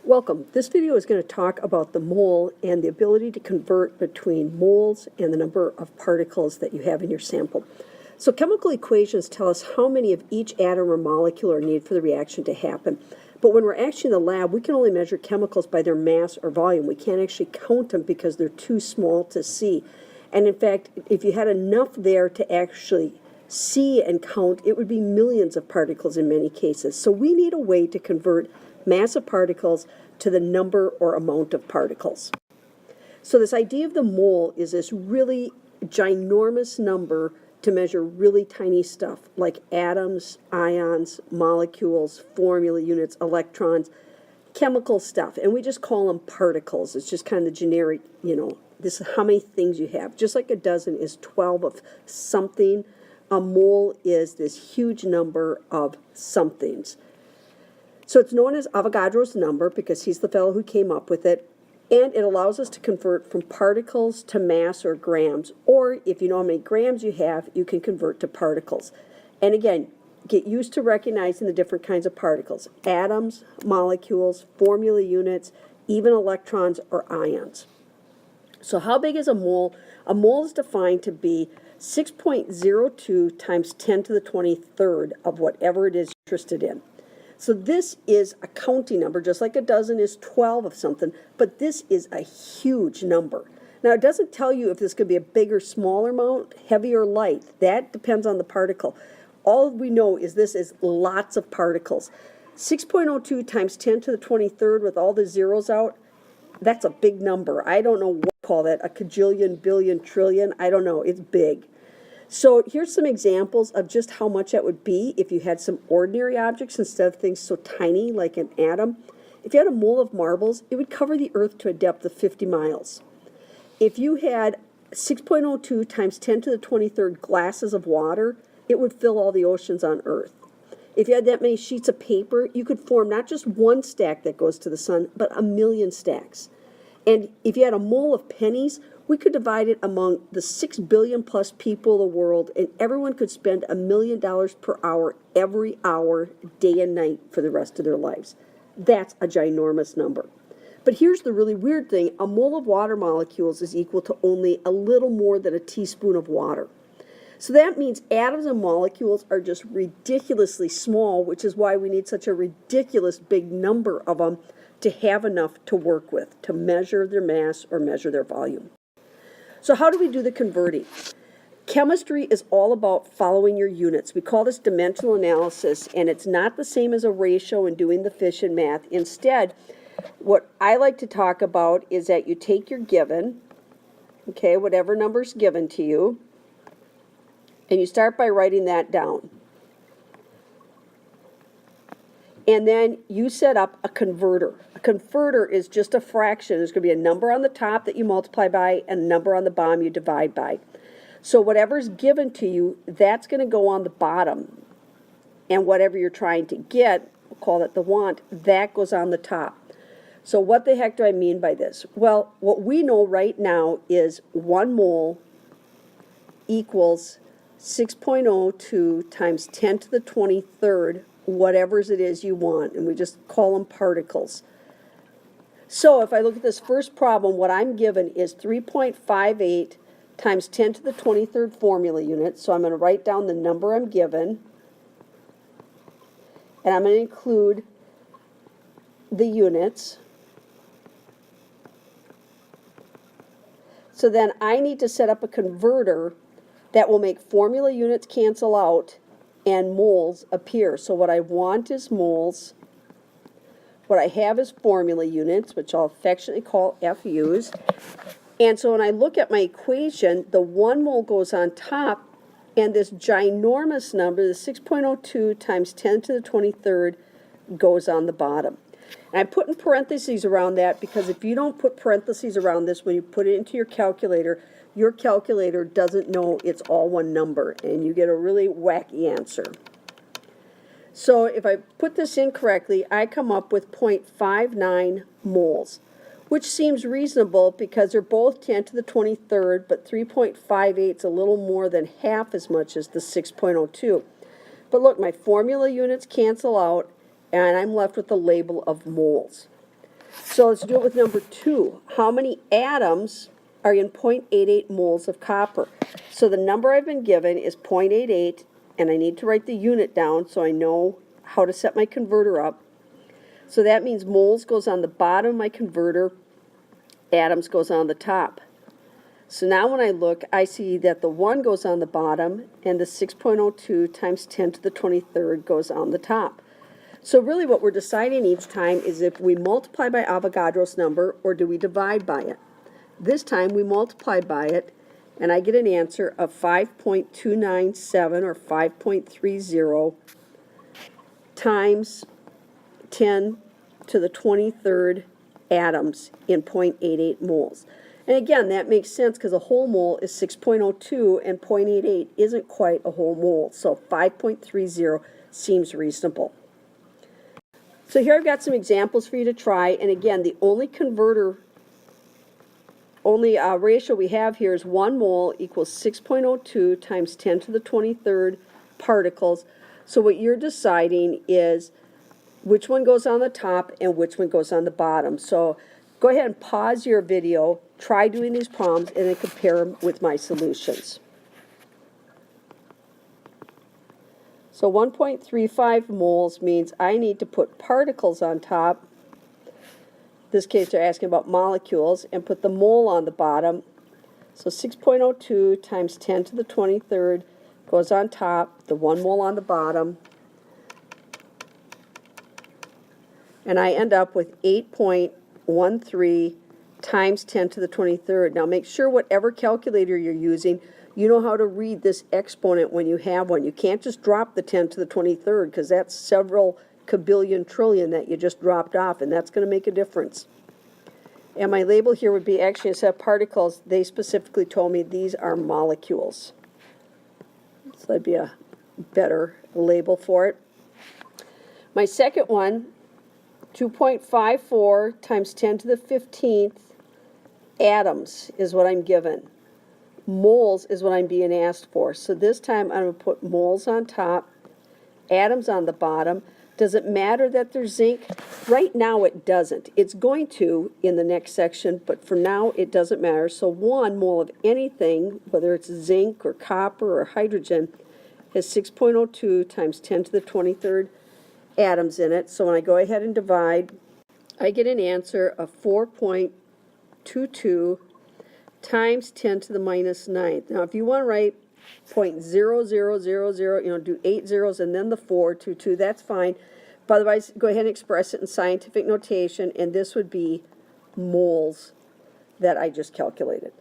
Welcome. This video is going to talk about the mole and the ability to convert between moles and the number of particles that you have in your sample. So chemical equations tell us how many of each atom or molecule are needed for the reaction to happen. But when we're actually in the lab, we can only measure chemicals by their mass or volume. We can't actually count them because they're too small to see. And in fact, if you had enough there to actually see and count, it would be millions of particles in many cases. So we need a way to convert mass of particles to the number or amount of particles. So this idea of the mole is this really ginormous number to measure really tiny stuff like atoms, ions, molecules, formula units, electrons, chemical stuff. And we just call them particles. It's just kind of the generic, this is how many things you have. Just like a dozen is 12 of something, a mole is this huge number of somethings. So it's known as Avogadro's number because he's the fellow who came up with it, and it allows us to convert from particles to mass or grams, or if you know how many grams you have, you can convert to particles. And again, get used to recognizing the different kinds of particles: atoms, molecules, formula units, even electrons or ions. So how big is a mole? A mole is defined to be 6.02 times 10 to the 23rd of whatever it is you're interested in. So this is a counting number, just like a dozen is 12 of something, but this is a huge number. Now, it doesn't tell you if this could be a big or smaller amount, heavy or light. That depends on the particle. All we know is this is lots of particles. 6.02 times 10 to the 23rd with all the zeros out, that's a big number. I don't know what to call that, a cajillion, billion, trillion, I don't know, it's big. So here's some examples of just how much that would be if you had some ordinary objects instead of things so tiny like an atom. If you had a mole of marbles, it would cover the earth to a depth of 50 miles. If you had 6.02 times 10 to the 23rd glasses of water, it would fill all the oceans on earth. If you had that many sheets of paper, you could form not just one stack that goes to the sun, but 1,000,000 stacks. And if you had a mole of pennies, we could divide it among the 6 billion plus people of the world, and everyone could spend $1 million per hour every hour, day and night, for the rest of their lives. That's a ginormous number. But here's the really weird thing. A mole of water molecules is equal to only a little more than a teaspoon of water. So that means atoms and molecules are just ridiculously small, which is why we need such a ridiculous big number of them to have enough to work with, to measure their mass or measure their volume. So how do we do the converting? Chemistry is all about following your units. We call this dimensional analysis, and it's not the same as a ratio and doing the fission math. Instead, what I like to talk about is that you take your given, okay, whatever number's given to you, and you start by writing that down. And then you set up a converter. A converter is just a fraction. There's going to be a number on the top that you multiply by and a number on the bottom you divide by. So whatever's given to you, that's going to go on the bottom. And whatever you're trying to get, we'll call it the want, that goes on the top. So what the heck do I mean by this? Well, what we know right now is 1 mole equals 6.02 times 10 to the 23rd, whatever it is you want, and we just call them particles. So if I look at this first problem, what I'm given is 3.58 times 10 to the 23rd formula units. So I'm going to write down the number I'm given, and I'm going to include the units. So then I need to set up a converter that will make formula units cancel out and moles appear. So what I want is moles. What I have is formula units, which I'll affectionately call FUs. And so when I look at my equation, the 1 mole goes on top, and this ginormous number, the 6.02 times 10 to the 23rd, goes on the bottom. And I'm putting parentheses around that because if you don't put parentheses around this when you put it into your calculator doesn't know it's all one number, and you get a really wacky answer. So if I put this in correctly, I come up with 0.59 moles, which seems reasonable because they're both 10 to the 23rd, but 3.58 is a little more than half as much as the 6.02. But look, my formula units cancel out, and I'm left with the label of moles. So let's do it with number 2. How many atoms are in 0.88 moles of copper? So the number I've been given is 0.88, and I need to write the unit down so I know how to set my converter up. So that means moles goes on the bottom of my converter, atoms goes on the top. So now when I look, I see that the 1 goes on the bottom and the 6.02 times 10 to the 23rd goes on the top. So really what we're deciding each time is if we multiply by Avogadro's number or do we divide by it. This time we multiply by it and I get an answer of 5.297 or 5.30 times 10 to the 23rd atoms in 0.88 moles. And again, that makes sense because a whole mole is 6.02 and 0.88 isn't quite a whole mole. So 5.30 seems reasonable. So here I've got some examples for you to try. And again, the only ratio we have here is 1 mole equals 6.02 times 10 to the 23rd particles. So what you're deciding is which one goes on the top and which one goes on the bottom. So go ahead and pause your video, try doing these problems, and then compare them with my solutions. So 1.35 moles means I need to put particles on top. In this case, they're asking about molecules, and put the mole on the bottom. So 6.02 times 10 to the 23rd goes on top, the 1 mole on the bottom. And I end up with 8.13 times 10 to the 23rd. Now make sure whatever calculator you're using, you know how to read this exponent when you have one. You can't just drop the 10 to the 23rd because that's several kabillion trillion that you just dropped off, and that's going to make a difference. And my label here would be, actually, instead of particles, they specifically told me these are molecules. So that'd be a better label for it. My second one, 2.54 times 10 to the 15th atoms is what I'm given. Moles is what I'm being asked for. So this time I'm going to put moles on top, atoms on the bottom. Does it matter that there's zinc? Right now it doesn't. It's going to in the next section, but for now it doesn't matter. So 1 mole of anything, whether it's zinc or copper or hydrogen, has 6.02 times 10 to the 23rd atoms in it. So when I go ahead and divide, I get an answer of 4.22 times 10 to the minus 9th. Now if you want to write 0.0000, do 8 zeros and then the 422, that's fine. But otherwise, go ahead and express it in scientific notation, and this would be moles that I just calculated.